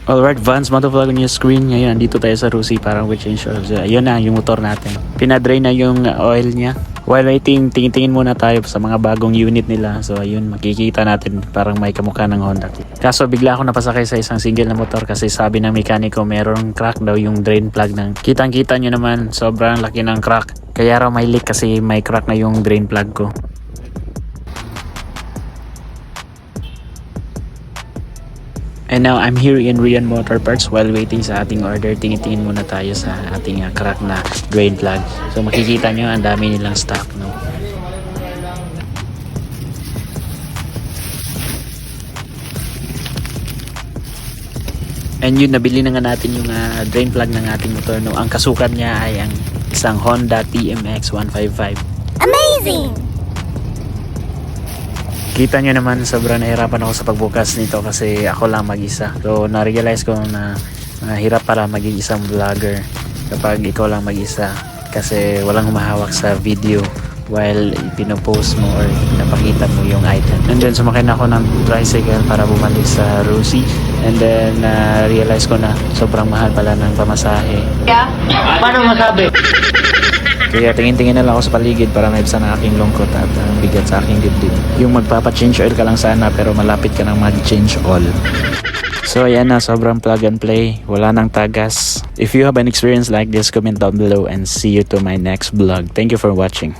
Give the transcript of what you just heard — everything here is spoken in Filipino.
Alright, Vans Motovlog on your screen. Ngayon, dito tayo sa Rusi para mag-change oil. So, ayun na, yung motor natin. Pinadrain na yung oil niya. While waiting, tingin muna tayo sa mga bagong unit nila. So, ayun, makikita natin parang may kamukha ng Honda. Kaso, bigla ako napasakay sa isang single na motor kasi sabi ng mekaniko, merong crack daw yung drain plug ng... Kitang-kita nyo naman, sobrang laki ng crack. Kaya raw may leak kasi may crack na yung drain plug ko. And now, I'm here in Rian Motor Parts while waiting sa ating order. Tingin-tingin muna tayo sa ating crack na drain plug. So, makikita nyo, ang dami nilang stock, no? And yun, nabili na nga natin yung drain plug ng ating motor, no? Ang kasukat niya ay ang isang Honda TMX 155. Amazing! Kita nyo naman, sobrang nahirapan ako sa pagbukas nito kasi ako lang mag-isa. So, na-realize ko na hirap pala maging isang vlogger kapag ikaw lang mag-isa kasi walang humahawak sa video while pinopost mo or pinapakita mo yung item. And then, sumakay na ako ng tricycle para bumalik sa Rusi. And then, realize ko na sobrang mahal pala ng pamasahe. Yeah? Paano masabi? Kaya tingin-tingin na lang ako sa paligid para maibsan ang aking lungkot at ang bigat sa aking dibdib. Yung magpapa-change oil ka lang sana pero malapit ka nang mag-change oil. So ayan na, sobrang plug and play. Wala nang tagas. If you have an experience like this, comment down below and see you to my next vlog. Thank you for watching.